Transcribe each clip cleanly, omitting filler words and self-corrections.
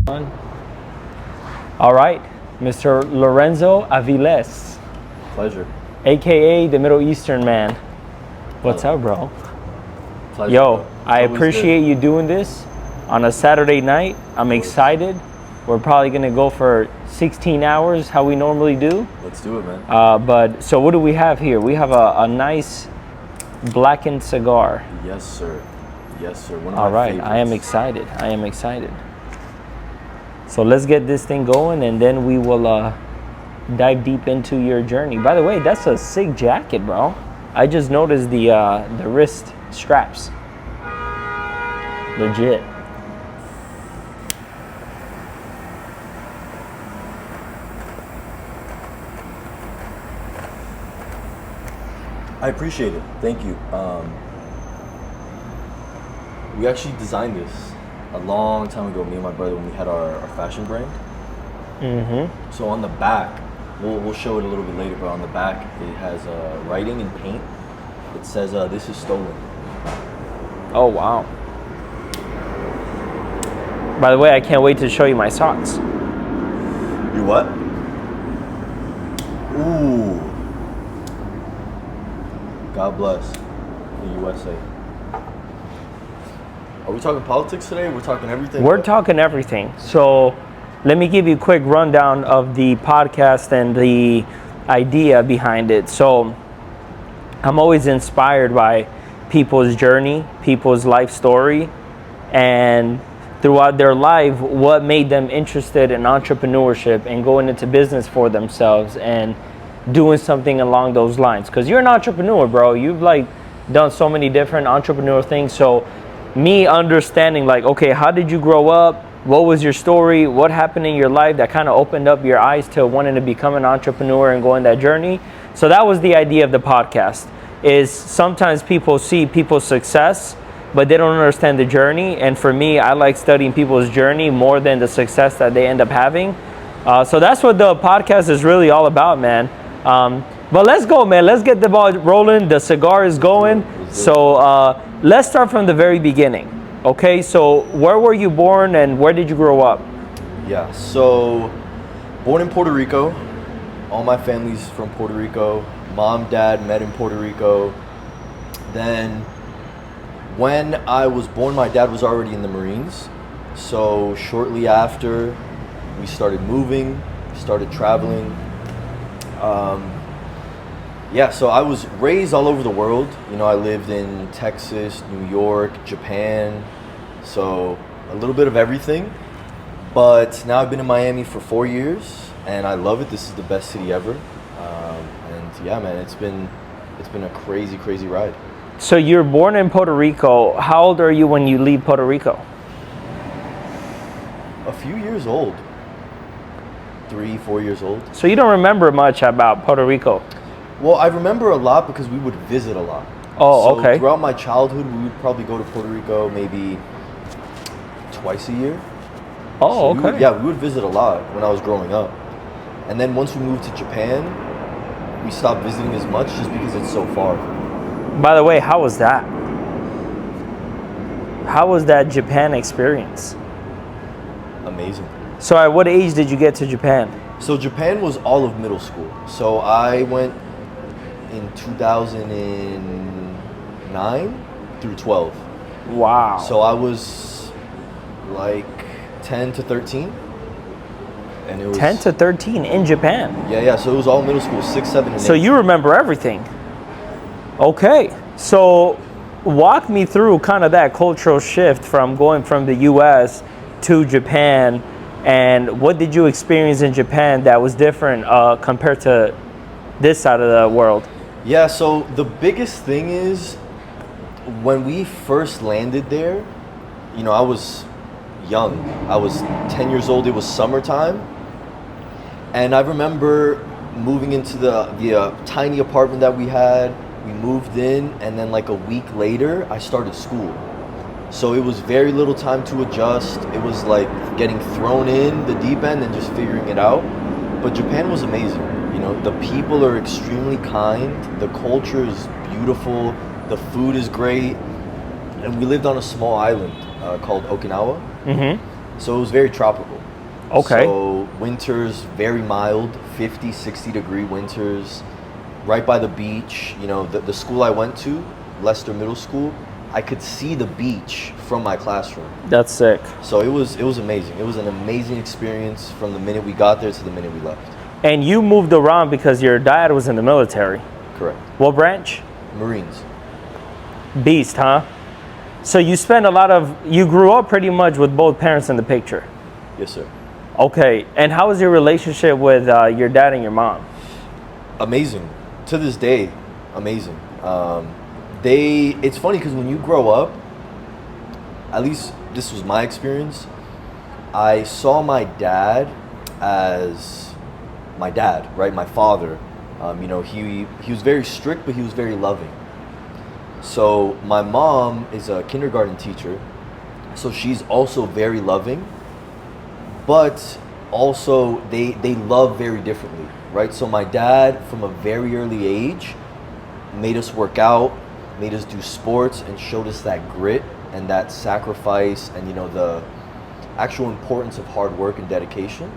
All right, Mr. Lorenzo Aviles, Pleasure. aka the Middle Eastern man. What's up, bro? Pleasure, Yo, bro. I appreciate you doing this on a Saturday night. I'm excited. We're probably gonna go for 16 hours, how we normally do. Let's do it, man. But so what do we have here? We have a nice blackened cigar. Yes, sir. Yes, sir. One of All my right, favorites. I am excited. I am excited. So let's get this thing going, and then we will dive deep into your journey. By the way, that's a sick jacket, bro. I just noticed the wrist straps. Legit. I appreciate it. Thank you. We actually designed this a long time ago, me and my brother, when we had our fashion brand. Mm-hmm. So on the back, we'll show it a little bit later, but on the back, it has writing in paint. It says, "This is stolen." Oh, wow. By the way, I can't wait to show you my socks. You what? Ooh. God bless the USA. Are we talking politics today? We're talking everything? We're talking everything. So let me give you a quick rundown of the podcast and the idea behind it. So I'm always inspired by people's journey, people's life story, and throughout their life, what made them interested in entrepreneurship and going into business for themselves and doing something along those lines. Because you're an entrepreneur, bro. You've done so many different entrepreneur things. So me understanding okay, how did you grow up? What was your story? What happened in your life that kind of opened up your eyes to wanting to become an entrepreneur and go on that journey? So that was the idea of the podcast, is sometimes people see people's success, but they don't understand the journey. And for me, I like studying people's journey more than the success that they end up having. So that's what the podcast is really all about, man. But let's go, man. Let's get the ball rolling. The cigar is going. So let's start from the very beginning. Okay, so where were you born and where did you grow up? Yeah, so born in Puerto Rico. All my family's from Puerto Rico. Mom, dad met in Puerto Rico. Then when I was born, my dad was already in the Marines. So shortly after, we started moving, started traveling. So I was raised all over the world. You know, I lived in Texas, New York, Japan, so a little bit of everything. But now I've been in Miami for 4 years, and I love it. This is the best city ever. And yeah, man, it's been a crazy, crazy ride. So you're born in Puerto Rico. How old are you when you leave Puerto Rico? A few years old. 3, 4 years old. So you don't remember much about Puerto Rico? Well, I remember a lot because we would visit a lot. Oh, okay. Throughout my childhood, we would probably go to Puerto Rico maybe twice a year. Oh, So okay. we would visit a lot when I was growing up. And then once we moved to Japan, we stopped visiting as much just because it's so far. By the way, how was that? How was that Japan experience? Amazing. So at what age did you get to Japan? So Japan was all of middle school. So I went in 2009 through 12. Wow. So I was like 10 to 13. And it was 10 to 13 in Japan. Yeah. So it was all middle school, 6, 7, and 8. So you remember everything. Okay. So walk me through kind of that cultural shift from going from the US to Japan, and what did you experience in Japan that was different compared to this side of the world? Yeah, so the biggest thing is when we first landed there, you know, I was young. I was 10 years old. It was summertime. And I remember moving into the tiny apartment that we had. We moved in, and then like a week later, I started school. So it was very little time to adjust. It was like getting thrown in the deep end and just figuring it out. But Japan was amazing. You know, the people are extremely kind. The culture is beautiful. The food is great. And we lived on a small island called Okinawa. Mm-hmm. So it was very tropical. Okay. So winters very mild, 50, 60 degree winters, right by the beach. You know, the school I went to, Leicester Middle School, I could see the beach from my classroom. That's sick. So it was amazing. It was an amazing experience from the minute we got there to the minute we left. And you moved around because your dad was in the military. Correct. What branch? Marines. Beast, huh? So you spent you grew up pretty much with both parents in the picture. Yes, sir. Okay, and how was your relationship with your dad and your mom? Amazing. To this day, amazing. It's funny because when you grow up, at least this was my experience, I saw my dad as my dad, right? My father. You know, he was very strict, but he was very loving. So my mom is a kindergarten teacher, so she's also very loving, but also they love very differently, right? So my dad, from a very early age, made us work out, made us do sports, and showed us that grit and that sacrifice and, you know, the actual importance of hard work and dedication.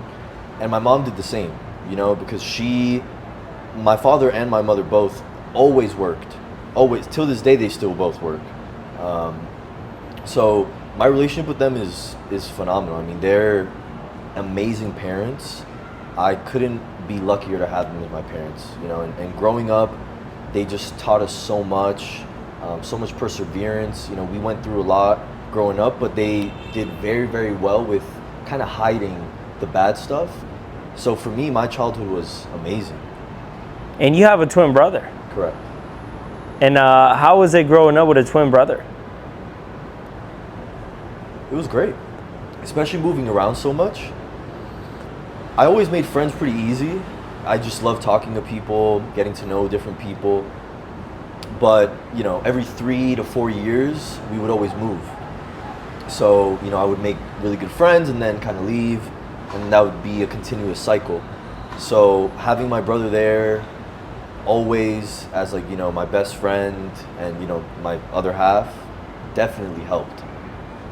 And my mom did the same, you know, because my father and my mother both always worked. Always, till this day, they still both work. So my relationship with them is phenomenal. I mean, they're amazing parents. I couldn't be luckier to have them as my parents, you know, and growing up, they just taught us so much perseverance. You know, we went through a lot growing up, but they did very, very well with kind of hiding the bad stuff. So for me, my childhood was amazing. And you have a twin brother. Correct. And how was it growing up with a twin brother? It was great, especially moving around so much. I always made friends pretty easy. I just love talking to people, getting to know different people. But, you know, every 3 to 4 years, we would always move. So, you know, I would make really good friends and then kind of leave, and that would be a continuous cycle. So having my brother there always as, like, you know, my best friend and, you know, my other half definitely helped.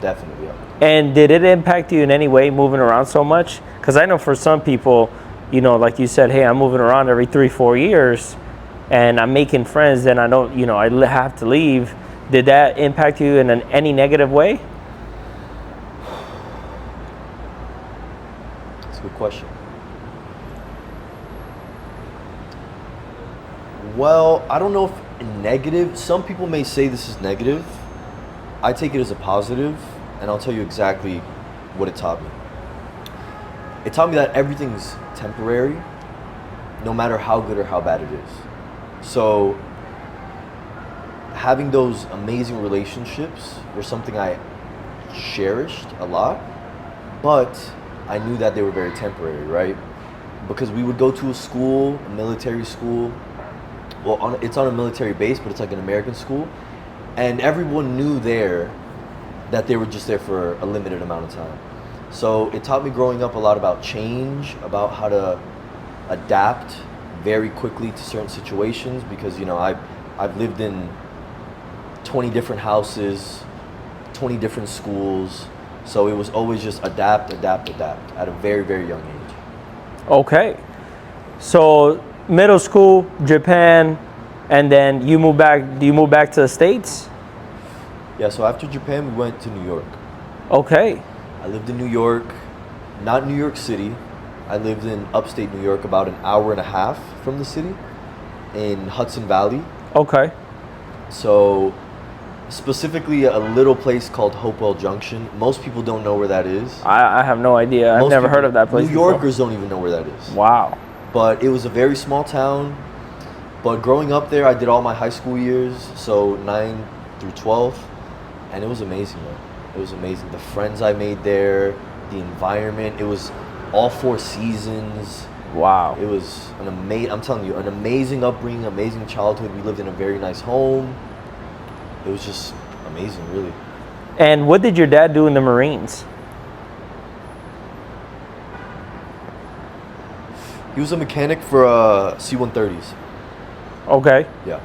Definitely helped. And did it impact you in any way moving around so much? Because I know for some people, you know, like you said, hey, I'm moving around every 3-4 years and I'm making friends and I don't, you know, I have to leave. Did that impact you in any negative way? That's a good question. Well, I don't know if negative. Some people may say this is negative. I take it as a positive, and I'll tell you exactly what it taught me. It taught me that everything's temporary, no matter how good or how bad it is. So having those amazing relationships were something I cherished a lot, but I knew that they were very temporary, right? Because we would go to a school, a military school. Well, it's on a military base, but it's like an American school. And everyone knew there that they were just there for a limited amount of time. So it taught me growing up a lot about change, about how to adapt very quickly to certain situations, because, you know, I've lived in 20 different houses, 20 different schools. So it was always just adapt at a very, very young age. Okay. So middle school, Japan, and then you move back. Do you move back to the States? Yeah, so after Japan, we went to New York. Okay. I lived in New York, not New York City. I lived in upstate New York, about an hour and a half from the city, in Hudson Valley. Okay. So specifically a little place called Hopewell Junction. Most people don't know where that is. I have no idea. I've never heard of that place New Yorkers don't even know where that is. Wow. But it was a very small town. But growing up there, I did all my high school years, so 9 through 12, and it was amazing, man. It was amazing. The friends I made there, the environment, it was all 4 seasons. Wow. It was I'm telling you, an amazing upbringing, amazing childhood. We lived in a very nice home. It was just amazing, really. And what did your dad do in the Marines? He was a mechanic for C-130s. Okay. Yeah.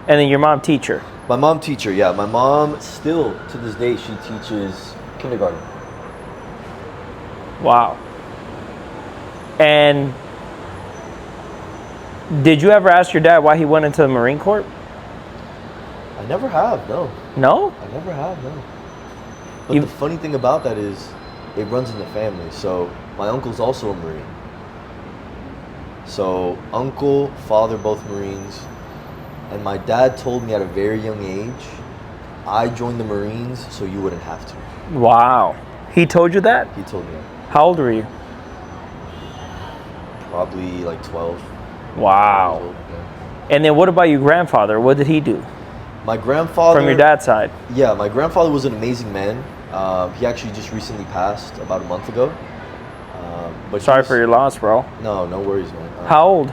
And then your mom teacher? My mom teacher, yeah. My mom still, to this day, she teaches kindergarten. Wow. And did you ever ask your dad why he went into the Marine Corps? I never have, no. No? I never have, no. But the funny thing about that is it runs in the family. So my uncle's also a Marine. So uncle, father, both Marines. And my dad told me at a very young age, I joined the Marines so you wouldn't have to. Wow. He told you that? He told me that. How old were you? Probably like 12. Wow. 12 years old, yeah. And then what about your grandfather? What did he do? My grandfather... From your dad's side? Yeah, my grandfather was an amazing man. He actually just recently passed about a month ago. But Sorry for your loss, bro. No, no worries, man. How old?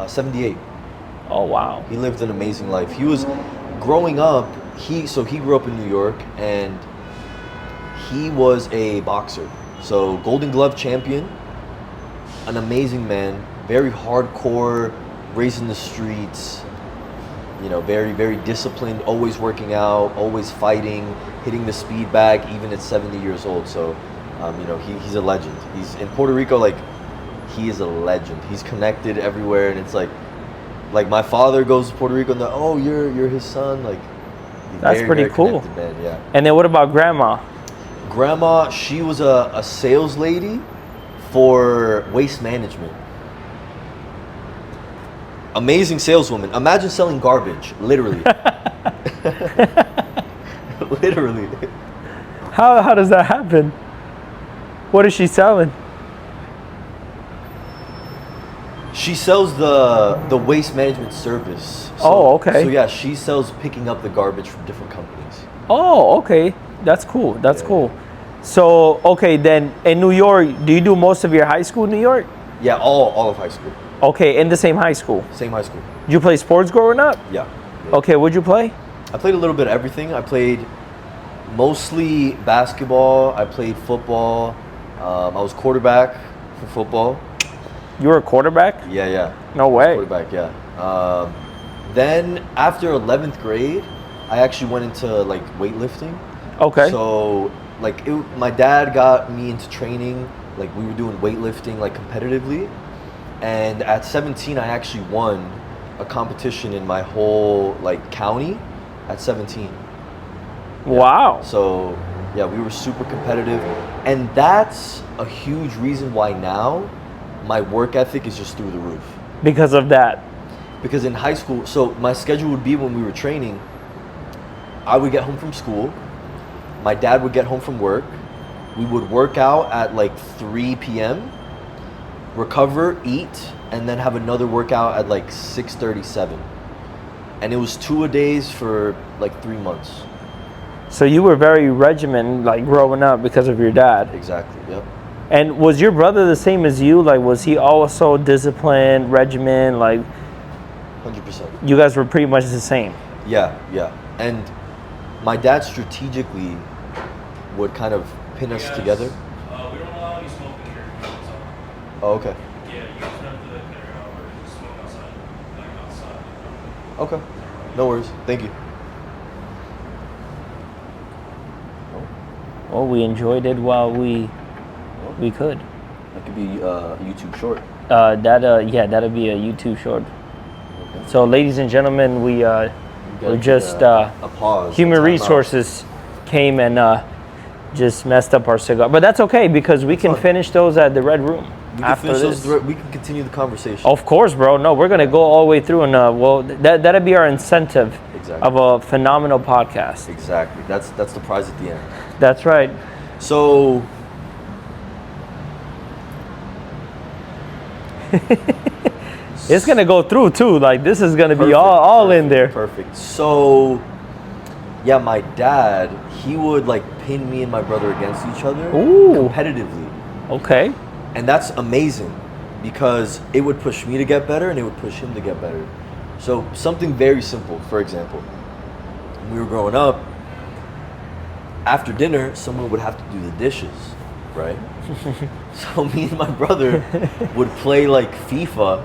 78. Oh, wow. He lived an amazing life. He was growing up. He grew up in New York, and he was a boxer. So Golden Glove champion, an amazing man, very hardcore, raised in the streets. You know, very, very disciplined, always working out, always fighting, hitting the speed bag, even at 70 years old. So, you know, he's a legend. He's in Puerto Rico, like, he is a legend. He's connected everywhere, and it's like my father goes to Puerto Rico, and oh, you're his son. Like, that's very, pretty very cool. Man, yeah. And then what about grandma? Grandma, she was a sales lady for waste management. Amazing saleswoman. Imagine selling garbage, literally. Literally. How does that happen? What is she selling? She sells the waste management service. So, oh, okay. So yeah, she sells picking up the garbage from different companies. Oh, okay. That's cool. That's cool. Yeah. So, okay, then in New York, do you do most of your high school in New York? Yeah, all of high school. Okay, in the same high school? Same high school. Did you play sports growing up? Yeah. Okay, what'd you play? I played a little bit of everything. I played mostly basketball. I played football. I was quarterback for football. You were a quarterback? Yeah. No way. Quarterback, yeah. Then after 11th grade, I actually went into like weightlifting. Okay. So like my dad got me into training. Like we were doing weightlifting like competitively. And at 17, I actually won a competition in my whole like county at 17. Wow. Yeah. So yeah, we were super competitive. And that's a huge reason why now my work ethic is just through the roof. Because of that? Because in high school, so my schedule would be when we were training, I would get home from school, my dad would get home from work, we would work out at like 3 p.m., recover, eat, and then have another workout at like 6:37. And it was 2-a-days for like 3 months. So you were very regimented, like growing up because of your dad. Exactly, yep. And was your brother the same as you? Like, was he also disciplined, regimented? Like, 100%. you guys were pretty much the same. Yeah. And my dad strategically would kind of pin us together. We don't allow any smoking here. Oh, okay. Yeah, you guys have to carry out or just smoke outside. Like outside. Okay. No worries. Thank you. Well, we enjoyed it while we could. That could be a YouTube short. That'll be a YouTube short. Okay. So, ladies and gentlemen, we're just a pause. human a timeout. resources came and just messed up our cigar, but that's okay because we can finish those at the Red Room We after can finish this. those, we can continue the conversation. Of course, bro. No, we're gonna go all the way through, and that'll be our incentive Exactly. of a phenomenal podcast. Exactly. That's the prize at the end. That's right. So It's gonna go through too. Like this is gonna be all in there. Perfect. So yeah, my dad, he would like pin me and my brother against each other competitively. Okay. And that's amazing because it would push me to get better and it would push him to get better. So something very simple, for example, when we were growing up, after dinner, someone would have to do the dishes, right? So me and my brother would play like FIFA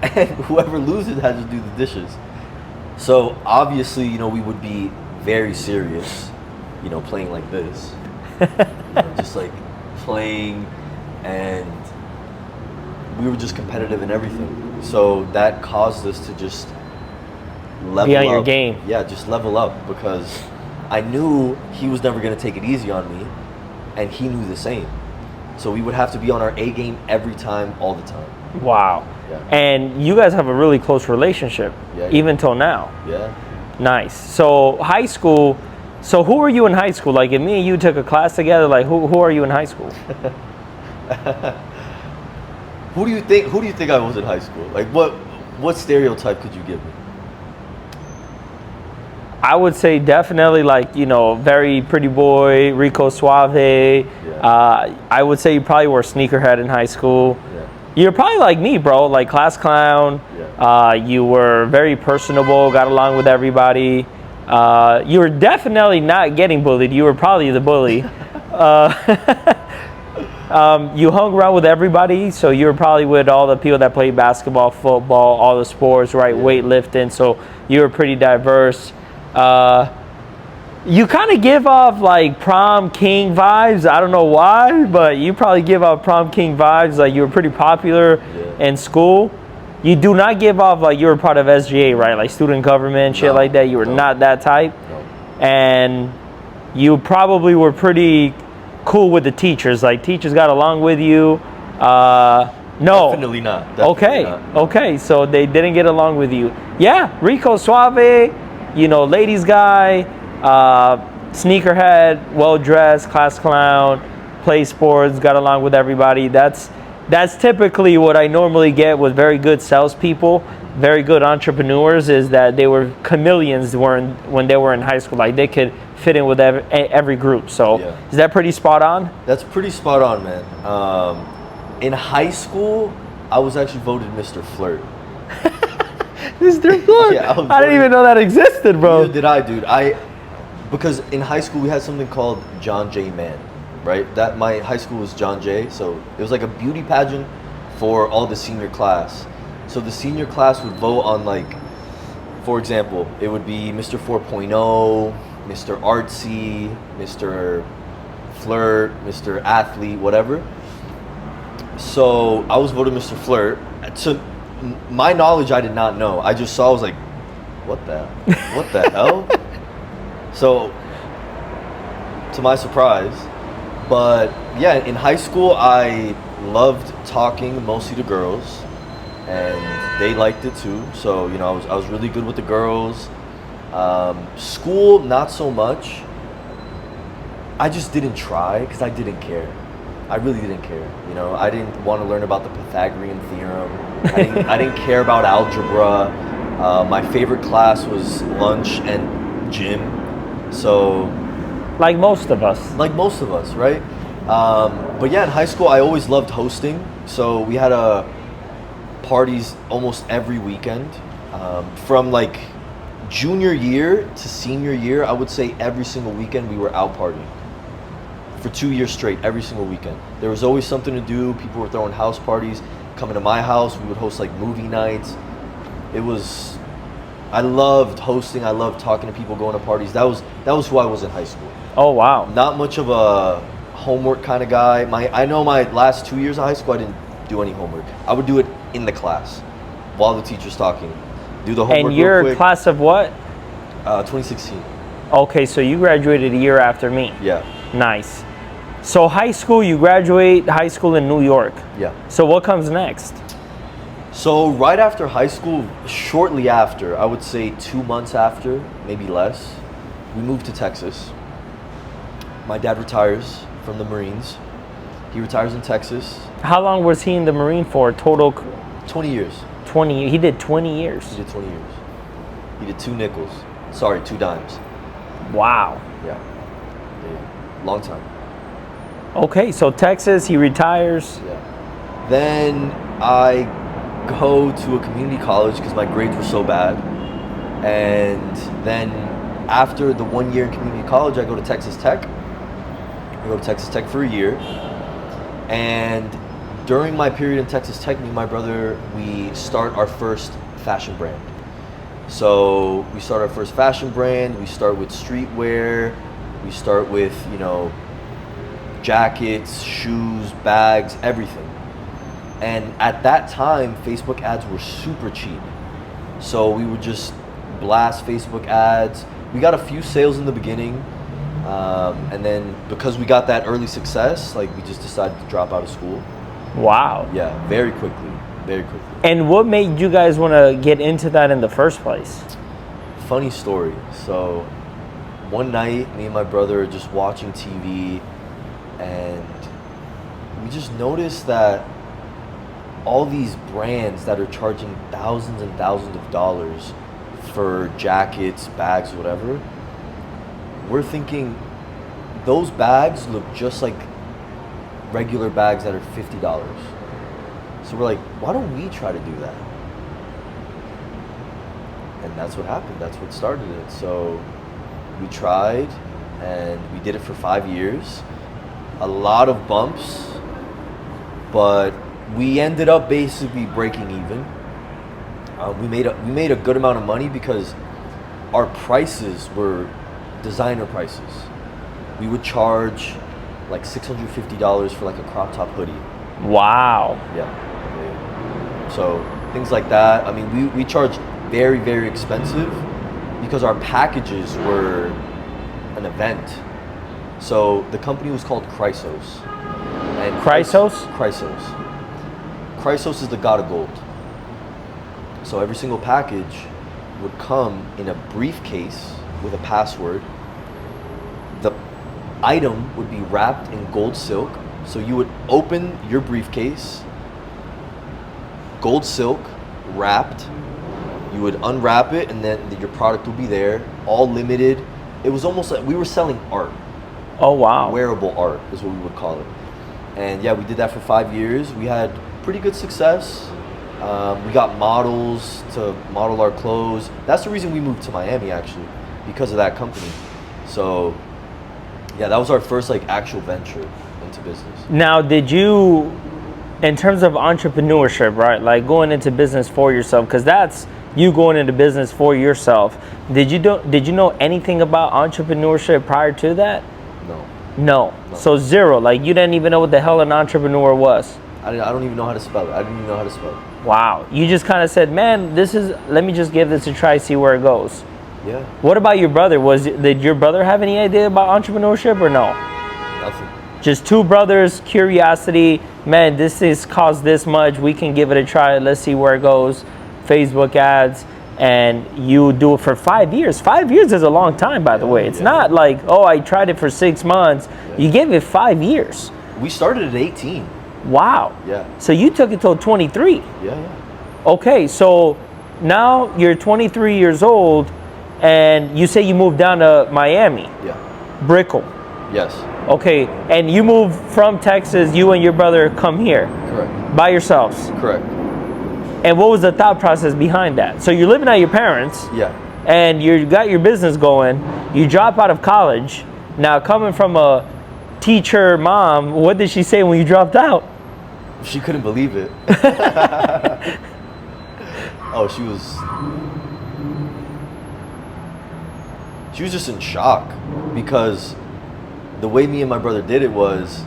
and whoever loses had to do the dishes. So obviously, we would be very serious, playing like this. Just like playing and we were just competitive in everything. So that caused us to just level Be on up. your game. Yeah, just level up, because I knew he was never going to take it easy on me, and he knew the same. So we would have to be on our A game every time, all the time. Wow. Yeah. And you guys have a really close relationship, Yeah, yeah. even till now. Yeah. Nice. So high school. So who were you in high school? Like, if me and you took a class together, like who are you in high school? Who do you think I was in high school? Like, what stereotype could you give me? I would say definitely, like, very pretty boy, Rico Suave. Yeah. I would say you probably were a sneakerhead in high school. Yeah. You're probably like me, bro, like class clown. Yeah. You were very personable, got along with everybody. You were definitely not getting bullied. You were probably the bully. You hung around with everybody, so you were probably with all the people that played basketball, football, all the sports, right? Yeah. Weightlifting, so you were pretty diverse. You kind of give off like prom king vibes. I don't know why, but you probably give off prom king vibes. Like, you were pretty popular in school. You do not give off like you were part of SGA, right? Like student government, shit like that. You were not that type. No. And you probably were pretty cool with the teachers. Like, teachers got along with you. No. Definitely not. Definitely Okay. not. Okay. So they didn't get along with you. Yeah. Rico Suave, ladies guy, sneakerhead, well dressed, class clown, play sports, got along with everybody. That's typically what I normally get with very good salespeople, very good entrepreneurs, is that they were chameleons when they were in high school. Like, they could fit in with every group. So Yeah. Is that pretty spot on? That's pretty spot on, man. In high school, I was actually voted Mr. Flirt. Mr. Flirt? Yeah, I didn't even know that existed, bro. Neither did I, dude. Because in high school we had something called John Jay Man, right? That my high school was John Jay, so it was like a beauty pageant for all the senior class. So the senior class would vote on, like, for example, it would be Mr. 4.0, Mr. Artsy, Mr. Flirt, Mr. Athlete, whatever. So I was voted Mr. Flirt. To my knowledge, I did not know. I just saw, I was like, what the hell? So, to my surprise, but yeah, in high school, I loved talking mostly to girls, and they liked it too. So, I was really good with the girls. School, not so much. I just didn't try because I didn't care. I really didn't care. I didn't want to learn about the Pythagorean theorem. I didn't care about algebra. My favorite class was lunch and gym. So, Like most of us. right? But yeah, in high school, I always loved hosting. So we had parties almost every weekend. From like junior year to senior year, I would say every single weekend we were out partying. For 2 years straight, every single weekend. There was always something to do. People were throwing house parties, coming to my house. We would host like movie nights. I loved hosting. I loved talking to people, going to parties. That was who I was in high school. Oh, wow. Not much of a homework kind of guy. I know my last 2 years of high school, I didn't do any homework. I would do it in the class while the teacher's talking. Do the homework And you're real quick. class of what? 2016. Okay, so you graduated a year after me. Yeah. Nice. So high school, you graduate high school in New York. Yeah. So what comes next? So right after high school, shortly after, I would say 2 months after, maybe less, we moved to Texas. My dad retires from the Marines. He retires in Texas. How long was he in the Marine for? Total 20 years. 20. He did 20 years. He did 20 years. He did 2 nickels. Sorry, 2 dimes. Wow. Yeah. Long time. Okay, so Texas, he retires. Yeah. Then I go to a community college because my grades were so bad. And then after the 1 year in community college, I go to Texas Tech. I go to Texas Tech for a year. And during my period in Texas Tech, me and my brother, we start our first fashion brand. So we start our first fashion brand. We start with streetwear. We start with, jackets, shoes, bags, everything. And at that time, Facebook ads were super cheap. So we would just blast Facebook ads. We got a few sales in the beginning. And then because we got that early success, like we just decided to drop out of school. Wow. Yeah, very quickly, very quickly. And what made you guys want to get into that in the first place? Funny story. So one night, me and my brother are just watching TV, and we just noticed that all these brands that are charging thousands and thousands of dollars for jackets, bags, whatever, we're thinking those bags look just like regular bags that are $50. So we're like, why don't we try to do that? And that's what happened. That's what started it. So we tried, and we did it for 5 years. A lot of bumps, but we ended up basically breaking even. We made a good amount of money because our prices were designer prices. We would charge like $650 for like a crop top hoodie. Wow. Yeah. So things like that. I mean, we charged very, very expensive because our packages were an event. So the company was called Chrysos. And Chrysos? Chrysos. Chrysos is the god of gold. So every single package would come in a briefcase with a password. The item would be wrapped in gold silk. So you would open your briefcase, gold silk, wrapped. You would unwrap it, and then your product would be there, all limited. It was almost like we were selling art. Oh, wow. Wearable art is what we would call it. And yeah, we did that for 5 years. We had pretty good success. We got models to model our clothes. That's the reason we moved to Miami, actually, because of that company. So yeah, that was our first like actual venture into business. Now, did you, in terms of entrepreneurship, right, like going into business for yourself, because that's you going into business for yourself, did you know anything about entrepreneurship prior to that? No. So zero. Like you didn't even know what the hell an entrepreneur was. I don't even know how to spell it. I didn't even know how to spell it. Wow. You just kind of said, man, let me just give this a try, see where it goes. Yeah. What about your brother? Did your brother have any idea about entrepreneurship or no? Nothing. Just two brothers, curiosity, man, this is cost this much, we can give it a try, let's see where it goes. Facebook ads, and you do it for 5 years. 5 years is a long time, by the way. It's not like, oh, I tried it for 6 months. Yeah. You gave it 5 years. We started at 18. Wow. Yeah. So you took it till 23. Yeah. Okay, so now you're 23 years old, and you say you moved down to Miami. Yeah. Brickell. Yes. Okay, and you moved from Texas, you and your brother come here. Correct. By yourselves. Correct. And what was the thought process behind that? So you're living at your parents. Yeah. And you got your business going. You drop out of college. Now, coming from a teacher mom, what did she say when you dropped out? She couldn't believe it. Oh, she was just in shock, because the way me and my brother did it was,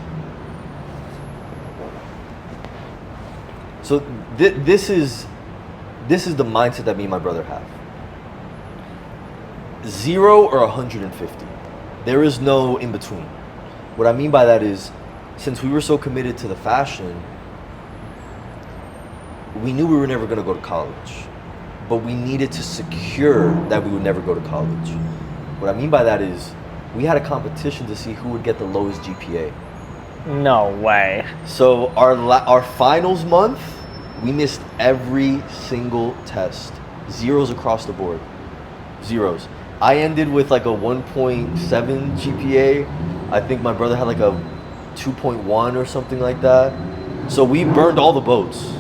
so this is the mindset that me and my brother have. 0 or 150. There is no in between. What I mean by that is, since we were so committed to the fashion, we knew we were never going to go to college, but we needed to secure that we would never go to college. What I mean by that is, we had a competition to see who would get the lowest GPA. No way. So our finals month, we missed every single test. Zeros across the board. Zeros. I ended with like a 1.7 GPA. I think my brother had like a 2.1 or something like that. So we burned all the boats.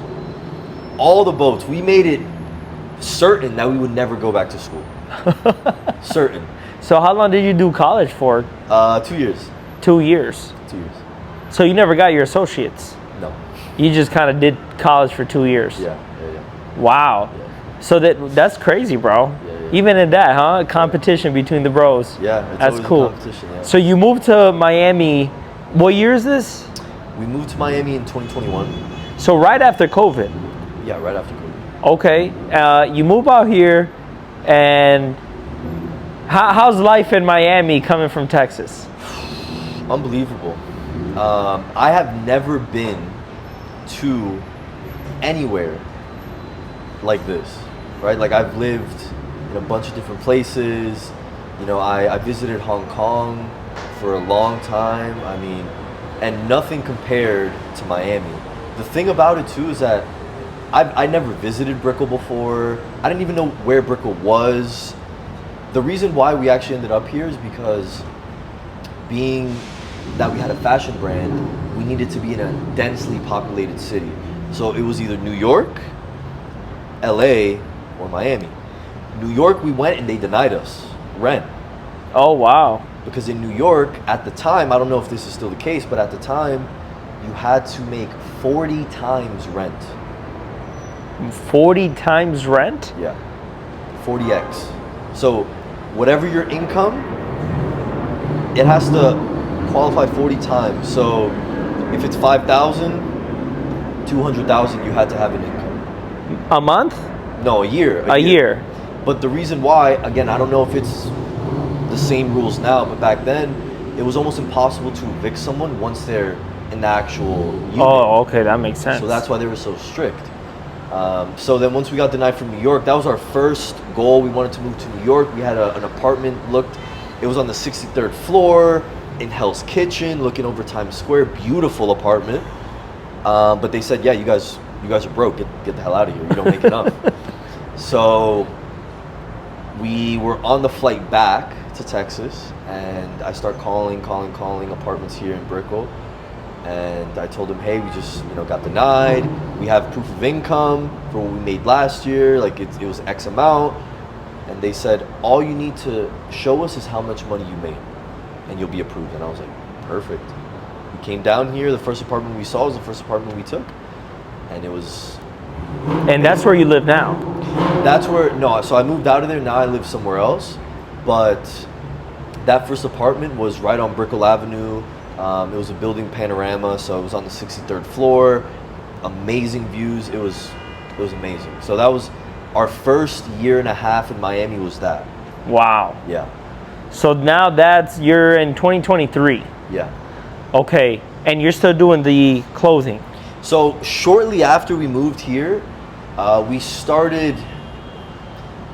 All the boats. We made it certain that we would never go back to school. Certain. So how long did you do college for? 2 years. 2 years. 2 years. So you never got your associates? No. You just kind of did college for 2 years? Yeah. Wow. Yeah. So that's crazy, bro. Yeah. Even in that, huh? Competition between the bros. Yeah, it's that's always cool. a competition, yeah. So you moved to Miami. What year is this? We moved to Miami in 2021. So right after COVID. Yeah, right after COVID. Okay, you move out here, and how's life in Miami coming from Texas? Unbelievable. I have never been to anywhere like this, right? Like I've lived in a bunch of different places. You know, I visited Hong Kong for a long time. I mean, and nothing compared to Miami. The thing about it too is that I never visited Brickell before. I didn't even know where Brickell was. The reason why we actually ended up here is because being that we had a fashion brand, we needed to be in a densely populated city. So it was either New York, LA, or Miami. New York, we went and they denied us rent. Oh, wow. Because in New York, at the time, I don't know if this is still the case, but at the time, you had to make 40 times rent. 40 times rent? Yeah, 40x. So whatever your income, it has to qualify 40 times. So if it's 5,000, 200,000 you had to have an income. A month? No, a year. A year. But the reason why, again, I don't know if it's the same rules now, but back then, it was almost impossible to evict someone once they're in the actual unit. Oh, okay, that makes sense. So that's why they were so strict. So then once we got denied from New York, that was our first goal. We wanted to move to New York. We had an apartment it was on the 63rd floor in Hell's Kitchen, looking over Times Square. Beautiful apartment. But they said, yeah, you guys are broke. Get the hell out of here. You don't make enough. So we were on the flight back to Texas, and I start calling apartments here in Brickell. And I told them, hey, we just got denied. We have proof of income for what we made last year. Like it was X amount. And they said, all you need to show us is how much money you made, and you'll be approved. And I was like, perfect. We came down here. The first apartment we saw was the first apartment we took, and it was. And that's where you live now? So I moved out of there. Now I live somewhere else. But that first apartment was right on Brickell Avenue. It was a building panorama, so it was on the 63rd floor. Amazing views. It was amazing. So that was our first year and a half in Miami. Was that? Wow. Yeah. So now you're in 2023. Yeah. Okay, and you're still doing the clothing. So shortly after we moved here, we started.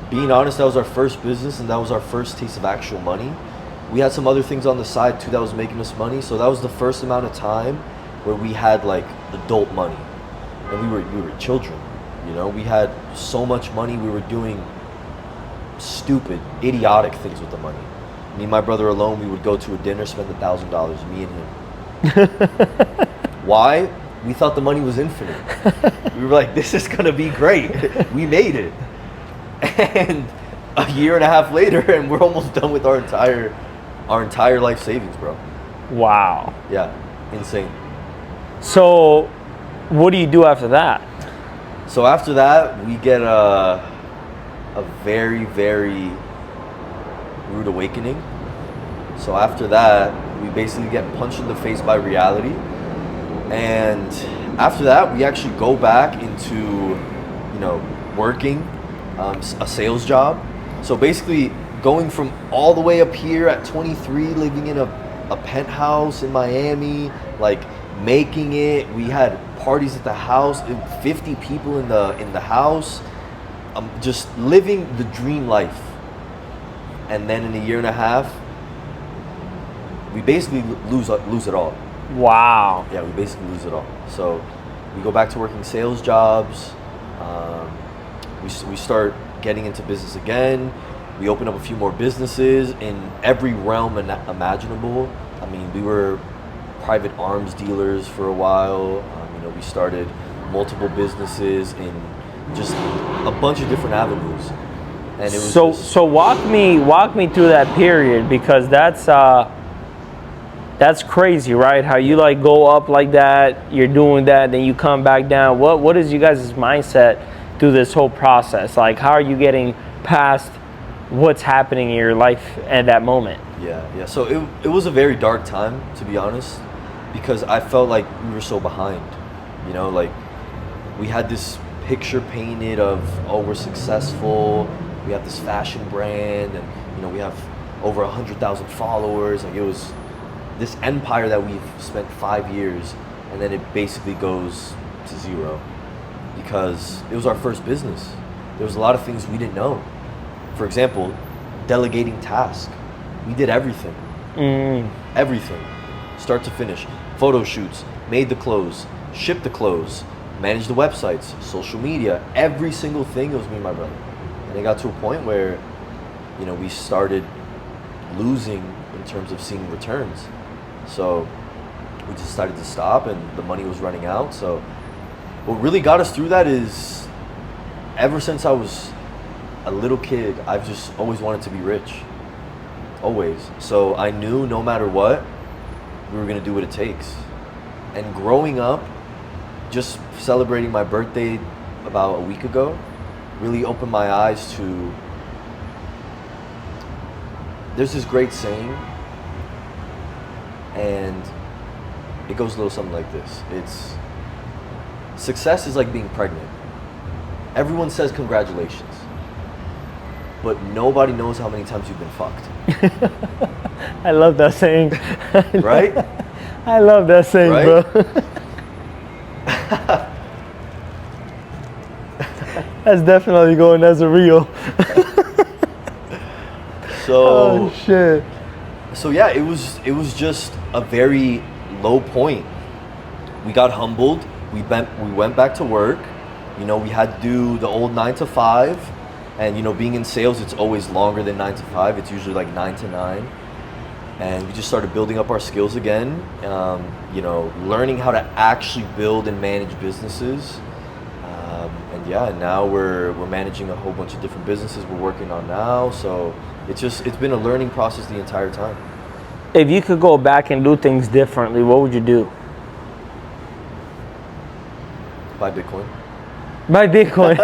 Being honest, that was our first business, and that was our first taste of actual money. We had some other things on the side too that was making us money. So that was the first amount of time where we had like adult money, and we were children. We had so much money. We were doing stupid, idiotic things with the money. Me and my brother alone, we would go to a dinner, spend $1,000, me and him. Why? We thought the money was infinite. We were like, this is gonna be great. We made it. And a year and a half later, and we're almost done with our entire life savings, bro. Wow. Yeah, insane. So what do you do after that? So after that, we get a very, very rude awakening. So after that, we basically get punched in the face by reality. And after that, we actually go back into, working a sales job. So basically going from all the way up here at 23, living in a penthouse in Miami, like making it. We had parties at the house, 50 people in the house, just living the dream life. And then in a year and a half, we basically lose it all. Wow. Yeah, we basically lose it all. So we go back to working sales jobs. We start getting into business again. We open up a few more businesses in every realm imaginable. I mean, we were private arms dealers for a while. We started multiple businesses in just a bunch of different avenues. And it was so walk me through that period, because that's crazy, right? How you like go up like that, you're doing that, then you come back down. What is you guys' mindset through this whole process? Like, how are you getting past what's happening in your life at that moment? Yeah. So it was a very dark time, to be honest. because I felt like we were so behind. You know, like we had this picture painted of, oh, we're successful, we have this fashion brand, and you know, we have over 100,000 followers. Like it was this empire that we've spent 5 years, and then it basically goes to zero because it was our first business. There was a lot of things we didn't know. For example, delegating tasks. We did everything. Everything, start to finish. Photo shoots, made the clothes, shipped the clothes, managed the websites, social media, every single thing. It was me and my brother. And it got to a point where, you know, we started losing in terms of seeing returns. So we just decided to stop, and the money was running out. So what really got us through that is, ever since I was a little kid, I've just always wanted to be rich. Always. So I knew no matter what, we were gonna do what it takes. And growing up, just celebrating my birthday about a week ago, really opened my eyes to, there's this great saying, and it goes a little something like this. It's, success is like being pregnant. Everyone says congratulations, but nobody knows how many times you've been fucked. I love that saying. Right? I love that saying, Right? bro. That's definitely going as a reel. So, Oh shit. so yeah, it was just a very low point. We got humbled. We went back to work. You know, we had to do the old 9 to 5, and you know, being in sales, it's always longer than 9 to 5. It's usually like 9 to 9. And we just started building up our skills again. You know, learning how to actually build and manage businesses. And yeah, now we're managing a whole bunch of different businesses we're working on now. So it's been a learning process the entire time. If you could go back and do things differently, what would you do? Buy Bitcoin. Buy Bitcoin.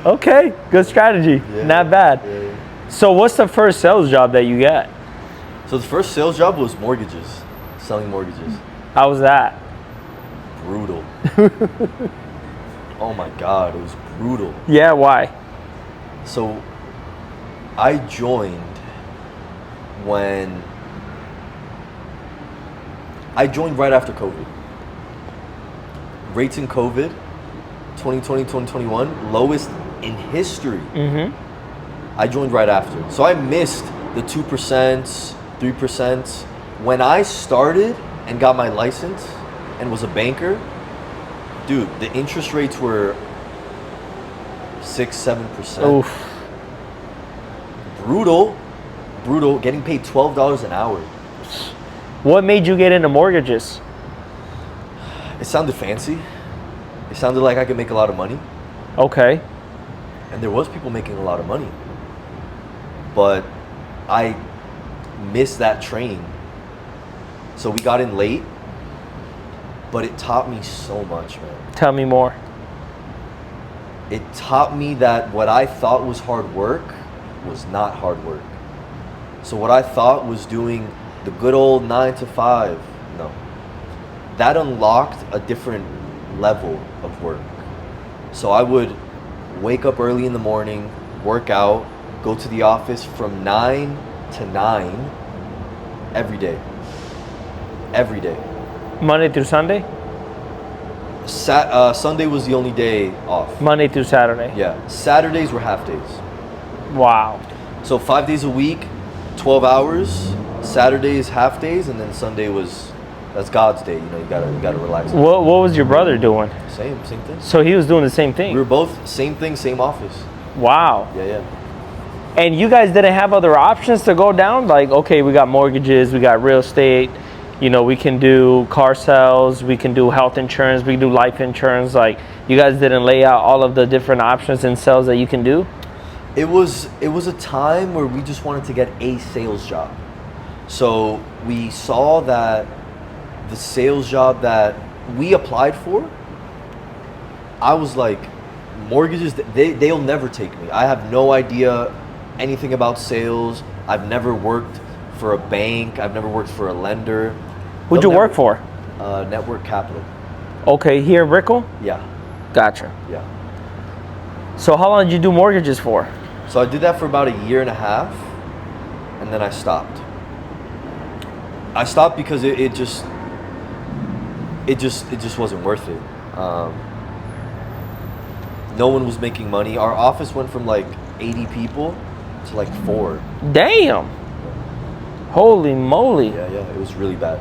Okay, good strategy. Yeah, Not bad. yeah. So what's the first sales job that you got? So the first sales job was mortgages, selling mortgages. How was that? Brutal. Oh my God, it was brutal. Yeah, why? So I joined right after COVID. Rates in COVID, 2020, 2021, lowest in history. I joined right after. So I missed the 2%, 3%. When I started and got my license and was a banker, dude, the interest rates were 6-7%. Oof. Brutal, getting paid $12 an hour. What made you get into mortgages? It sounded fancy. It sounded like I could make a lot of money. Okay. And there was people making a lot of money. But I missed that train. So we got in late. But it taught me so much, man. Tell me more. It taught me that what I thought was hard work was not hard work. So what I thought was doing the good old 9 to 5, no. That unlocked a different level of work. So I would wake up early in the morning, work out, go to the office from 9 to 9 every day. Every day. Monday through Sunday? Sunday was the only day off. Monday through Saturday? Yeah. Saturdays were half days. Wow. So 5 days a week, 12 hours. Saturdays half days, and then Sunday that's God's day. You know, you gotta relax. What was your brother doing? Same thing. So he was doing the same thing? We were both same thing, same office. Wow. Yeah. And you guys didn't have other options to go down? Like, okay, we got mortgages, we got real estate, you know, we can do car sales, we can do health insurance, we can do life insurance. Like, you guys didn't lay out all of the different options and sales that you can do? It was a time where we just wanted to get a sales job. So we saw that the sales job that we applied for, I was like, mortgages, they'll never take me. I have no idea anything about sales. I've never worked for a bank. I've never worked for a lender. Who'd you work for? Network Capital. Okay, here in Brickell? Yeah, Gotcha. yeah. So how long did you do mortgages for? So I did that for about 1.5 years, and then I stopped. I stopped because it just wasn't worth it. No one was making money. Our office went from like 80 people to like 4. Damn. Holy moly. Yeah, it was really bad.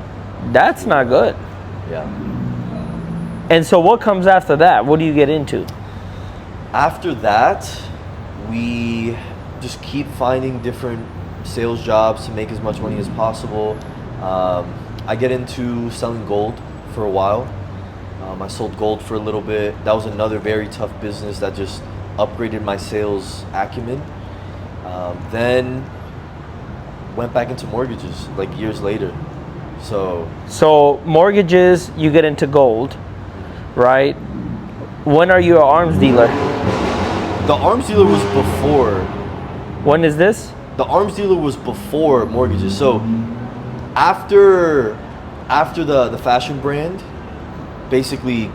That's not good. Yeah. And so what comes after that? What do you get into? After that, we just keep finding different sales jobs to make as much money as possible. I get into selling gold for a while. I sold gold for a little bit. That was another very tough business that just upgraded my sales acumen. Then went back into mortgages like years later. So mortgages, you get into gold, right? When are you an arms dealer? The arms dealer was before. When is this? The arms dealer was before mortgages. So after the fashion brand basically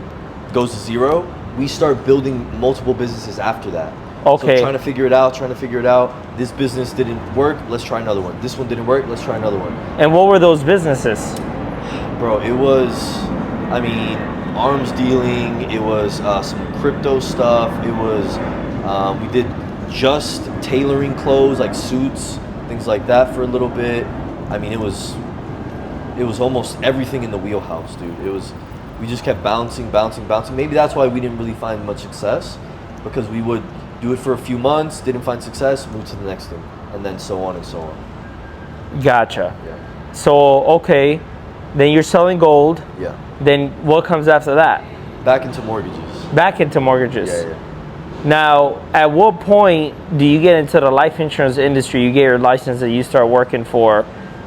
goes to zero, we start building multiple businesses after that. Okay. So trying to figure it out. This business didn't work, let's try another one. This one didn't work, let's try another one. And what were those businesses? Bro, it was, arms dealing, it was some crypto stuff, it was, we did just tailoring clothes, like suits, things like that for a little bit. It was almost everything in the wheelhouse, dude. We just kept bouncing. Maybe that's why we didn't really find much success, because we would do it for a few months, didn't find success, move to the next thing, and then so on and so on. Gotcha. Yeah. So, okay, then you're selling gold. Yeah. Then what comes after that? Back into mortgages. Back into mortgages. Yeah. Now, at what point do you get into the life insurance industry? You get your license and you start working for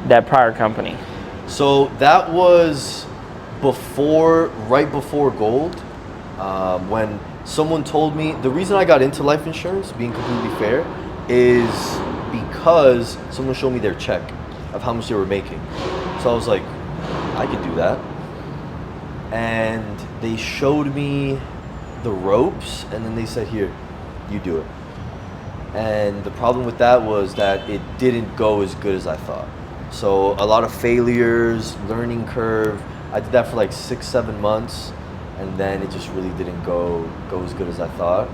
that prior company. So that was right before gold, when someone told me, the reason I got into life insurance, being completely fair, is because someone showed me their check of how much they were making. So I was like, I could do that. And they showed me the ropes, and then they said, here, you do it. And the problem with that was that it didn't go as good as I thought. So a lot of failures, learning curve. I did that for like 6-7 months, and then it just really didn't go as good as I thought.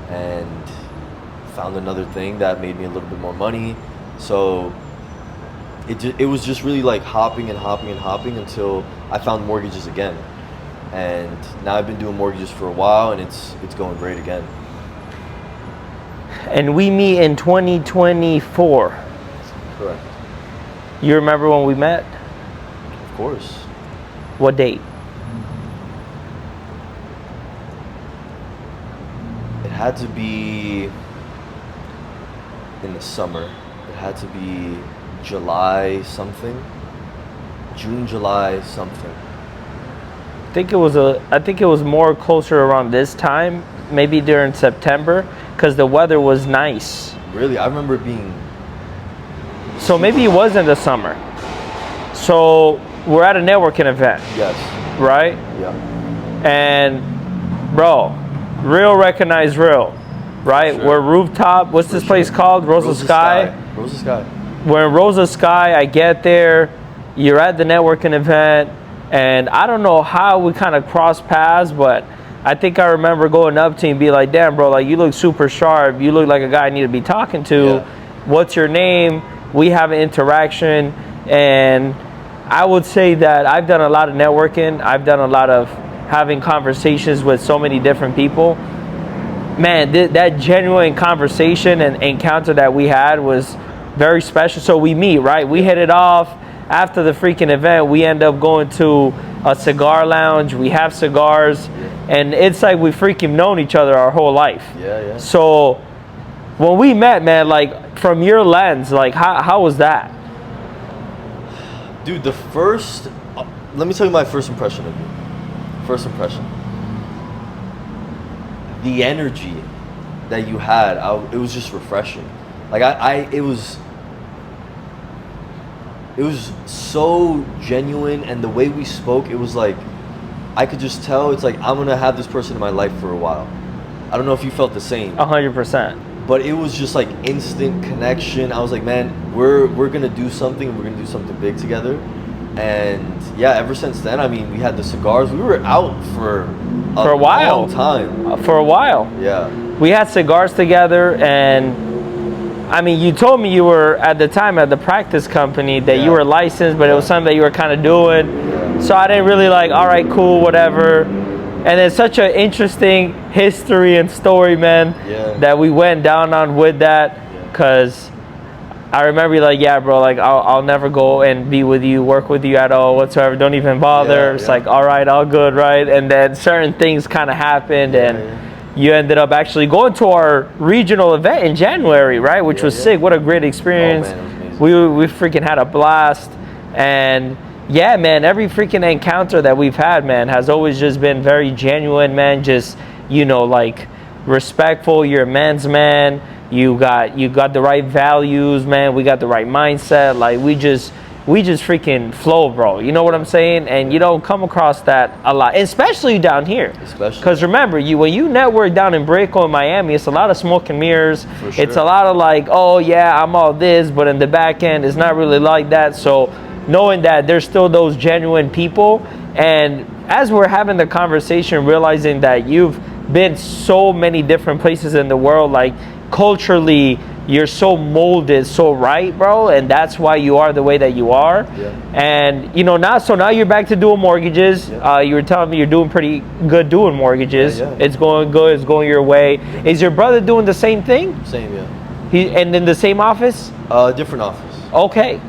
And found another thing that made me a little bit more money. So it was just really like hopping until I found mortgages again. And now I've been doing mortgages for a while, and it's going great again. And we meet in 2024. Correct. You remember when we met? Of course. What date? It had to be in the summer. It had to be July something. June, July something. I think it was more closer around this time, maybe during September, because the weather was nice. Really? I remember it being... So maybe it was in the summer. So we're at a networking event. Yes. Right? Yeah. And bro, real recognize real, right? Sure. We're rooftop. What's this place called? Rosa Sky. Rosa Sky. We're in Rosa Sky. I get there. You're at the networking event, and I don't know how we kind of crossed paths, but I think I remember going up to you and be like, "Damn, bro, like you look super sharp. You look like a guy I need to be talking to. Yeah. What's your name?" We have an interaction, and I would say that I've done a lot of networking. I've done a lot of having conversations with so many different people. Man, that genuine conversation and encounter that we had was very special. So we meet, right? We hit it off. After the freaking event, we end up going to a cigar lounge. We have cigars, and it's like we freaking known each other our whole life. Yeah. So when we met, man, like from your lens, like how was that? Dude, let me tell you my first impression of you. First impression. The energy that you had, it was just refreshing. Like it was it was so genuine, and the way we spoke, it was like I could just tell. It's like I'm gonna have this person in my life for a while. I don't know if you felt the same. 100%. But it was just like instant connection. I was like, man, we're gonna do something, and we're gonna do something big together. And yeah, ever since then, I mean, we had the cigars. We were out for a while. long time. For a while. Yeah. We had cigars together, and I mean, you told me you were at the time at the practice company that you were licensed, but it was something that you were kind of doing. Yeah. So I didn't really like, all right, cool, whatever. And it's such an interesting history and story, man, that we went down on with that. Because I remember like, yeah, bro, like I'll never go and be with you, work with you at all whatsoever. Don't even bother. It's like, all right, all good, right? And then certain things kind of happened, and you ended up actually going to our regional event in January, right? Which was sick. What a great experience. Oh, man, it was amazing. We freaking had a blast. And yeah, man, every freaking encounter that we've had, man, has always just been very genuine, man. Just, you know, like respectful. You're a man's man. You got the right values, man. We got the right mindset. Like we just freaking flow, bro. You know what I'm saying? And you don't come across that a lot, especially down here. Because remember, when you network down in Brickell in Miami, it's a lot of smoke and mirrors. For sure. It's a lot of like, oh yeah, I'm all this, but in the back end, it's not really like that. So knowing that there's still those genuine people, and as we're having the conversation, realizing that you've been so many different places in the world, like culturally, you're so molded so right, bro, and that's why you are the way that you are. And you know, now you're back to doing mortgages. You were telling me you're doing pretty good doing mortgages. It's going good, it's going your way. Is your brother doing the same thing? Same, yeah. And in the same office? Different office. Okay.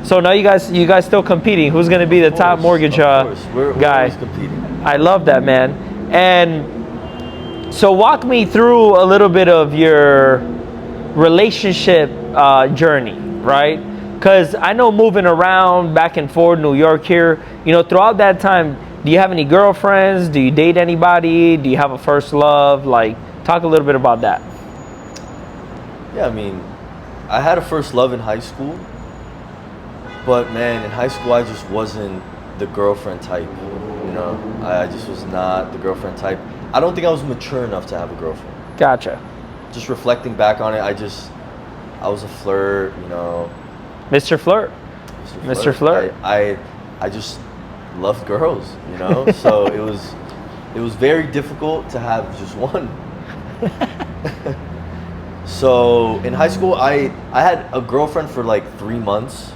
So now you guys still competing. Who's going to be the top mortgage We're guy? always competing. I love that, man. And so walk me through a little bit of your relationship journey, right? Because I know moving around back and forth, New York here, you know, throughout that time, do you have any girlfriends? Do you date anybody? Do you have a first love? Like, talk a little bit about that. Yeah, I mean, I had a first love in high school. But man, in high school, I just wasn't the girlfriend type, you know? I just was not the girlfriend type. I don't think I was mature enough to have a girlfriend. Gotcha. Just reflecting back on it, I was a flirt, you know. Mr. Flirt. Mr. Flirt. I just loved girls, you know? So it was very difficult to have just one. So in high school, I had a girlfriend for like 3 months.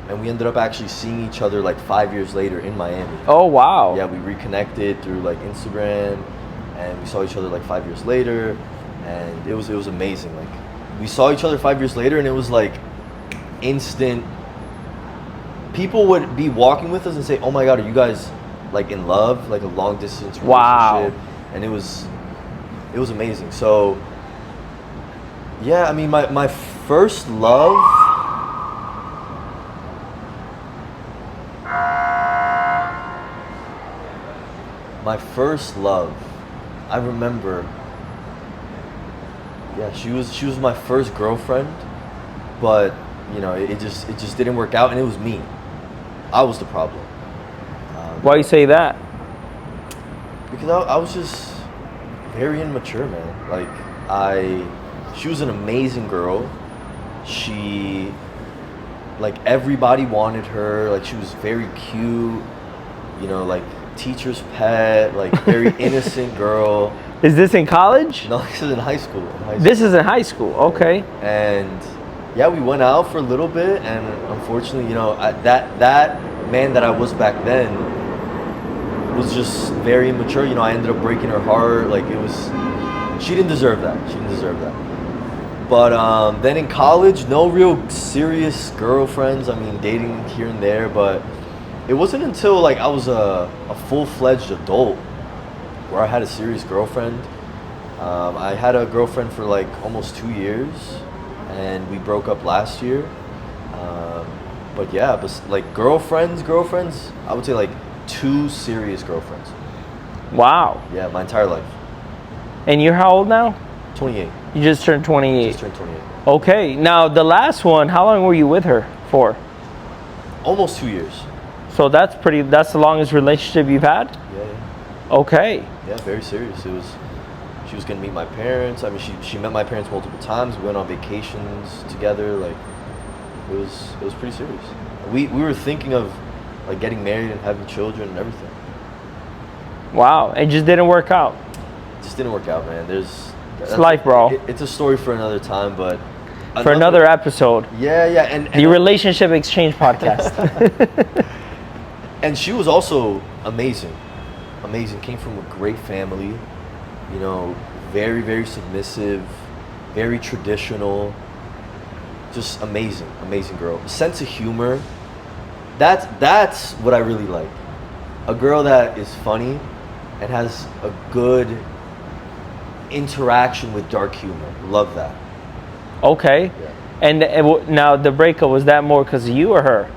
And we ended up actually seeing each other like 5 years later in Miami. Oh, wow. Yeah, we reconnected through like Instagram, and we saw each other like 5 years later, and it was amazing. Like we saw each other 5 years later, and it was like instant. People would be walking with us and say, "Oh my God, are you guys like in love? Like a long distance relationship?" Wow. And it was amazing. So yeah, I mean, my first love. My first love, I remember. Yeah, she was my first girlfriend, but you know, it just didn't work out, and it was me. I was the problem. Why you say that? Because I was just very immature, man. Like she was an amazing girl. She, like, everybody wanted her. Like, she was very cute, you know, like teacher's pet, like very innocent girl. Is this in college? No, this is in high school. This is in high school, okay. And yeah, we went out for a little bit, and unfortunately, you know, that man that I was back then was just very immature. You know, I ended up breaking her heart. Like, it was, she didn't deserve that. She didn't deserve that. But then in college, no real serious girlfriends. I mean, dating here and there, but it wasn't until like I was a full-fledged adult where I had a serious girlfriend. I had a girlfriend for like almost 2 years, and we broke up last year. But yeah, but like girlfriends, I would say like 2 serious girlfriends. Wow. Yeah, my entire life. And you're how old now? 28. You just turned 28. Just turned 28. Okay. Now the last one, how long were you with her for? Almost 2 years. So that's the longest relationship you've had? Yeah. Okay. Yeah, very serious. She was gonna meet my parents. I mean, she met my parents multiple times. We went on vacations together. Like, it was pretty serious. We were thinking of like getting married and having children and everything. Wow. It just didn't work out. It just didn't work out, man. It's life, bro. It's a story for another time, but For another episode. Yeah, and The Relationship Exchange podcast. and she was also amazing. Came from a great family, you know, very, very submissive, very traditional, just amazing girl. Sense of humor, that's what I really like. A girl that is funny and has a good interaction with dark humor. Love that. Okay. Yeah. And now the breakup, was that more because of you or her?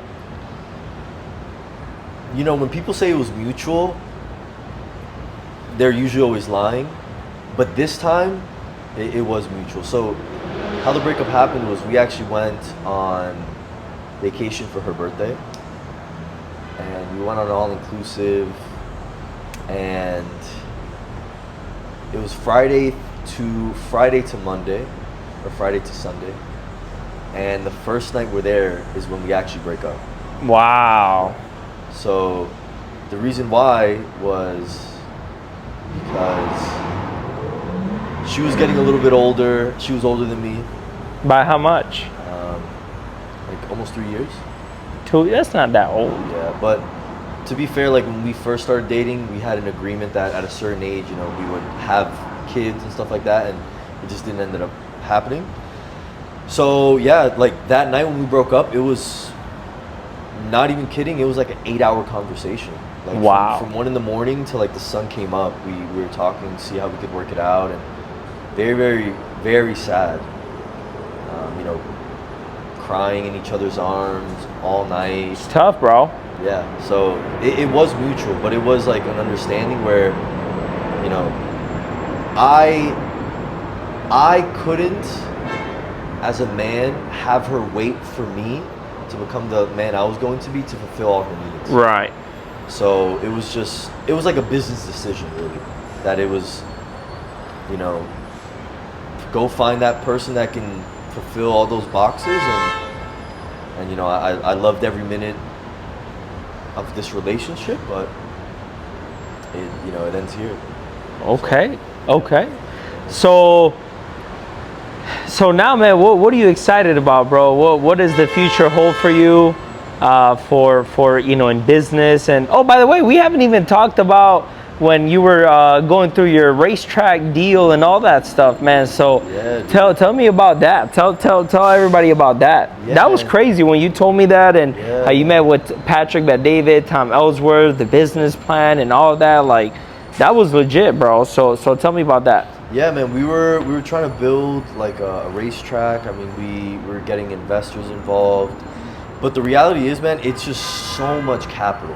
You know, when people say it was mutual, they're usually always lying. But this time, it was mutual. So how the breakup happened was we actually went on vacation for her birthday. And we went on an all-inclusive. And it was Friday to Monday, or Friday to Sunday. And the first night we're there is when we actually break up. Wow. So the reason why was because she was getting a little bit older. She was older than me, By how much? like almost 3 years. 2? That's not that old. Yeah, but to be fair, like when we first started dating, we had an agreement that at a certain age, you know, we would have kids and stuff like that, and it just didn't end up happening. So yeah, like that night when we broke up, it was not even kidding. It was like an 8-hour conversation. Like wow. From 1 a.m. till like the sun came up, we were talking to see how we could work it out, and very, very, very sad. You know, crying in each other's arms all night. It's tough, bro. Yeah, so it was mutual, but it was like an understanding where, you know, I couldn't, as a man, have her wait for me to become the man I was going to be to fulfill all her needs. Right. So it was like a business decision, really, that it was, you know, go find that person that can fulfill all those boxes, and you know, I loved every minute of this relationship, but it ends here. Okay. So now, man, what are you excited about, bro? What does the future hold for you, for in business? And oh, by the way, we haven't even talked about when you were going through your racetrack deal and all that stuff, man. So yeah, tell me about that. Tell everybody about that. Yeah, that was crazy when you told me that, and how you met with Patrick Bet-David, Tom Ellsworth, the business plan, and all that. Like, that was legit, bro. So tell me about that. Yeah, man, we were trying to build like a racetrack. I mean, we were getting investors involved, but the reality is, man, it's just so much capital,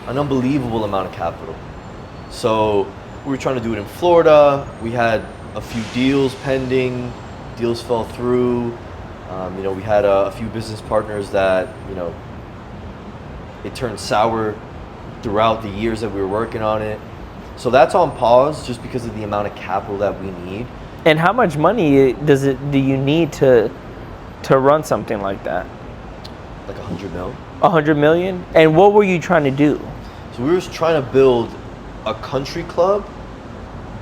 an unbelievable amount of capital. So we were trying to do it in Florida. We had a few deals pending. Deals fell through. You know, we had a few business partners that, you know, it turned sour throughout the years that we were working on it. So that's on pause just because of the amount of capital that we need. And how much money do you need to run something like that? Like 100 mil. 100 million? And what were you trying to do? So we were trying to build a country club,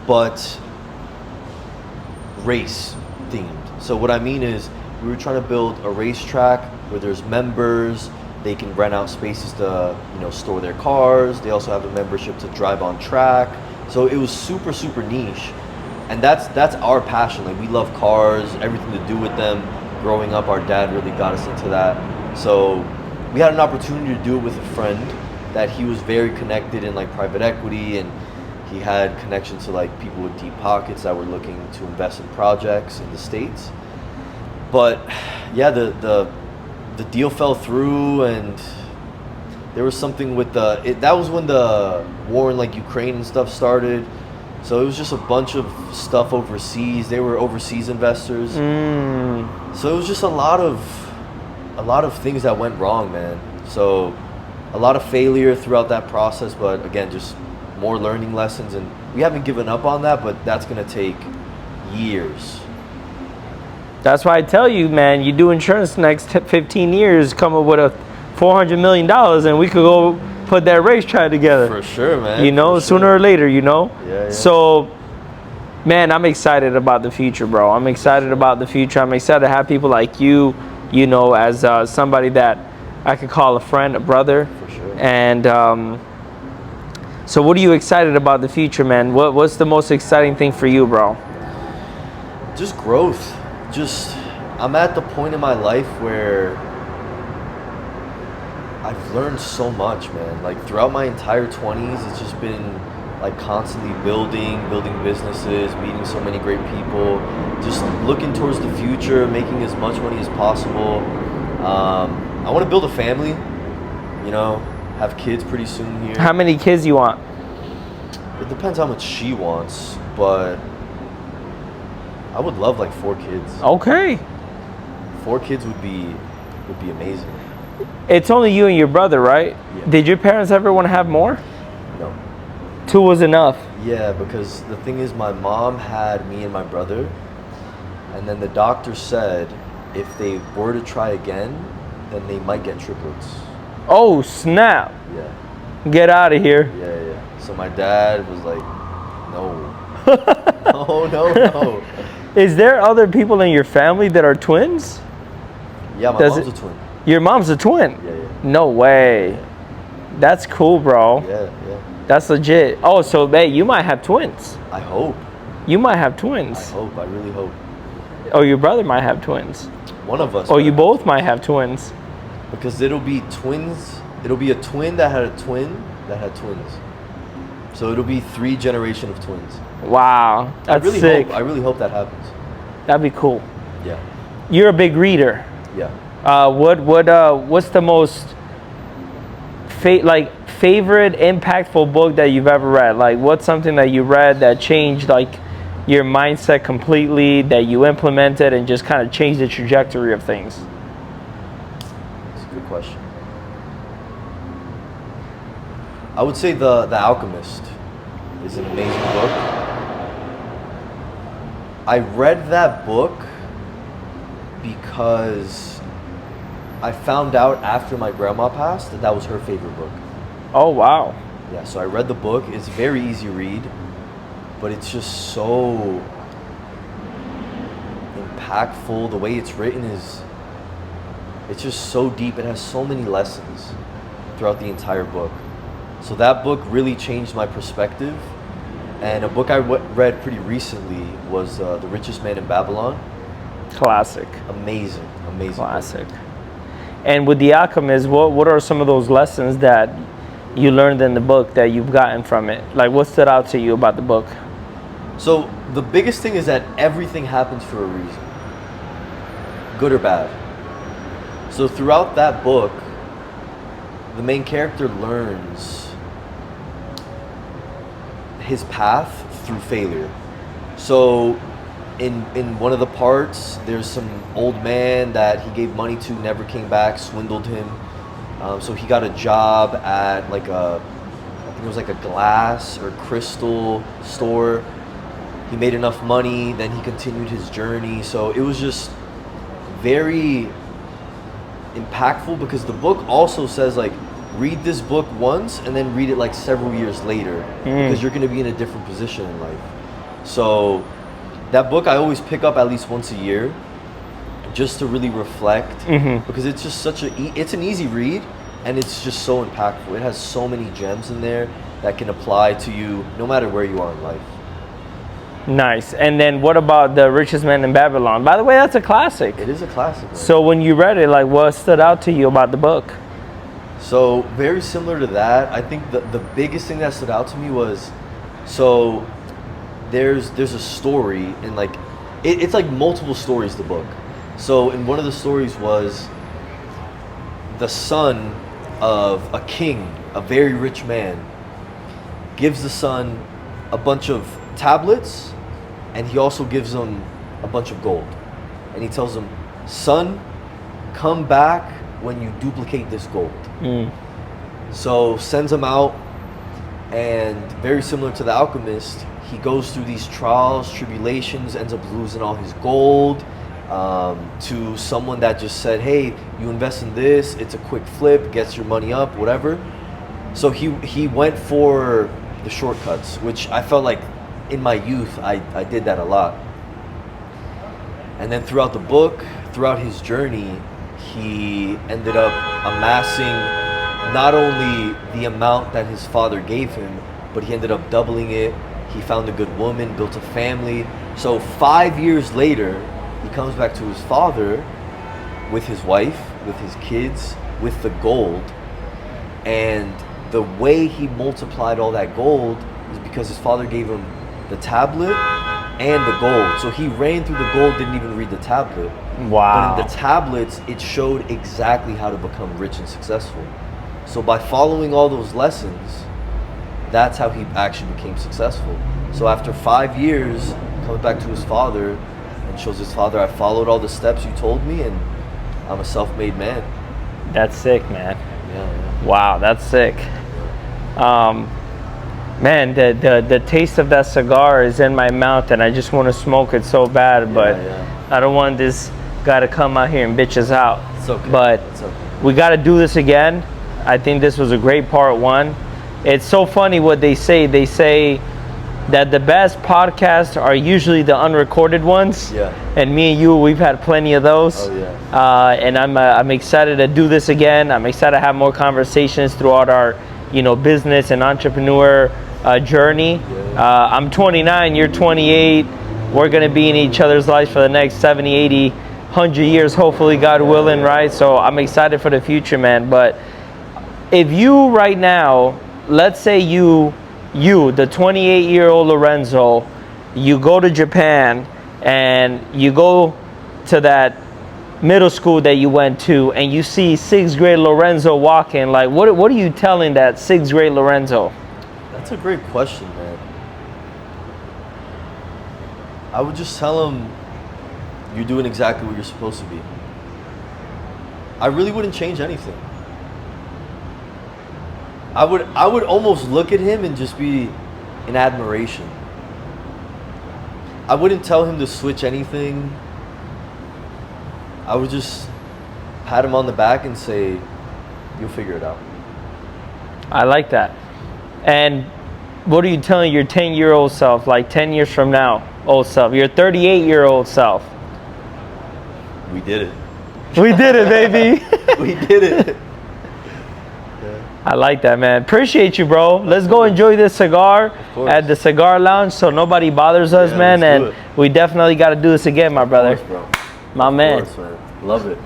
but race themed. So what I mean is, we were trying to build a racetrack where there's members. They can rent out spaces to, you know, store their cars. They also have a membership to drive on track. So it was super, super niche, and that's our passion. Like, we love cars, everything to do with them. Growing up, our dad really got us into that. So we had an opportunity to do it with a friend that he was very connected in like private equity, and he had connections to like people with deep pockets that were looking to invest in projects in the States. But yeah, the deal fell through, and there was something with that was when the war in like Ukraine and stuff started. So it was just a bunch of stuff overseas. They were overseas investors. So it was just a lot of things that went wrong, man. So a lot of failure throughout that process, but again, just more learning lessons, and we haven't given up on that, but that's gonna take years. That's why I tell you, man, you do insurance the next 15 years, come up with a $400 million, and we could go put that racetrack together. For sure, man. You know, sooner or later, you know? Yeah. So, man, I'm excited about the future, bro. I'm excited about the future. I'm excited to have people like you, you know, as somebody that I could call a friend, a brother. For sure. And so what are you excited about the future, man? What's the most exciting thing for you, bro? Just growth. I'm at the point in my life where I've learned so much, man. Like throughout my entire 20s, it's just been like constantly building businesses, meeting so many great people, just looking towards the future, making as much money as possible. I want to build a family, you know, have kids pretty soon here. How many kids you want? It depends how much she wants, but I would love like 4 kids. Okay. 4 kids would be amazing. It's only you and your brother, right? Yeah. Did your parents ever want to have more? No. 2 was enough. Yeah, because the thing is, my mom had me and my brother, and then the doctor said if they were to try again, then they might get triplets. Oh, snap. Yeah. Get out of here. Yeah. So my dad was like, no. no. Is there other people in your family that are twins? Yeah, my mom's a twin. Your mom's a twin? Yeah. No way. That's cool, bro. Yeah. That's legit. Oh, so babe, you might have twins. I hope. You might have twins. I really hope. Oh, your brother might have twins. One of us. Oh, you both might have twins. Because it'll be twins. It'll be a twin that had a twin that had twins. So it'll be 3 generations of twins. Wow, that's sick. I really hope that happens. That'd be cool. Yeah. You're a big reader. Yeah. What's the most favorite impactful book that you've ever read? Like, what's something that you read that changed like your mindset completely, that you implemented and just kind of changed the trajectory of things? That's a good question. I would say The Alchemist is an amazing book. I read that book because I found out after my grandma passed that was her favorite book. Oh, wow. Yeah, so I read the book. It's a very easy read, but it's just so impactful. The way it's written it's just so deep. It has so many lessons throughout the entire book. So that book really changed my perspective. And a book I read pretty recently was The Richest Man in Babylon. Classic. Amazing Classic. Book. And with The Alchemist, what are some of those lessons that you learned in the book that you've gotten from it? Like, what stood out to you about the book? So the biggest thing is that everything happens for a reason, good or bad. So throughout that book, the main character learns his path through failure. So in one of the parts, there's some old man that he gave money to, never came back, swindled him. So he got a job at I think it was like a glass or crystal store. He made enough money, then he continued his journey. So it was just very impactful, because the book also says like, read this book once and then read it like several years later, because you're going to be in a different position in life. So that book I always pick up at least once a year just to really reflect, because it's just it's an easy read, and it's just so impactful. It has so many gems in there that can apply to you no matter where you are in life. Nice. And then what about The Richest Man in Babylon? By the way, that's a classic. It is a classic, man. So when you read it, like, what stood out to you about the book? So very similar to that, I think the biggest thing that stood out to me was, so there's a story, and like it's like multiple stories, the book. So in one of the stories was the son of a king, a very rich man, gives the son a bunch of tablets, and he also gives him a bunch of gold. And he tells him, son, come back when you duplicate this gold. So sends him out, and very similar to the alchemist, he goes through these trials, tribulations, ends up losing all his gold to someone that just said, hey, you invest in this, it's a quick flip, gets your money up, whatever. So he went for the shortcuts, which I felt like in my youth, I did that a lot. And then throughout the book, throughout his journey, he ended up amassing not only the amount that his father gave him, but he ended up doubling it. He found a good woman, built a family. So 5 years later, he comes back to his father with his wife, with his kids, with the gold. And the way he multiplied all that gold is because his father gave him the tablet and the gold. So he ran through the gold, didn't even read the tablet. Wow. But in the tablets, it showed exactly how to become rich and successful. So by following all those lessons, that's how he actually became successful. So after 5 years, comes back to his father and shows his father, I followed all the steps you told me, and I'm a self-made man. That's sick, man. Yeah. Wow, that's sick. Man, the taste of that cigar is in my mouth, and I just want to smoke it so bad, but I don't want this guy to come out here and bitch us out. It's okay. But It's okay. we got to do this again. I think this was a great part one. It's so funny what they say. They say that the best podcasts are usually the unrecorded ones. Yeah. And me and you, we've had plenty of those. Oh, yeah. And I'm excited to do this again. I'm excited to have more conversations throughout our, business and entrepreneur journey. Yeah. I'm 29, you're 28. We're gonna be in each other's lives for the next 70, 80, 100 years, hopefully, God willing, right? So I'm excited for the future, man. But if you right now, let's say you, the 28-year-old Lorenzo, you go to Japan and you go to that middle school that you went to and you see 6th grade Lorenzo walking, like what are you telling that 6th grade Lorenzo? That's a great question, man. I would just tell him you're doing exactly what you're supposed to be. I really wouldn't change anything. I would almost look at him and just be in admiration. I wouldn't tell him to switch anything. I would just pat him on the back and say, you'll figure it out. I like that. And what are you telling your 10-year-old self, like 10 years from now, old self, your 38-year-old self? We did it. We did it, baby. We did it. I like that, man. Appreciate you, bro. Let's go enjoy this cigar at the cigar lounge so nobody bothers us, man. And we definitely got to do this again, my brother. Of course, bro. My man. Of course, man. Love it.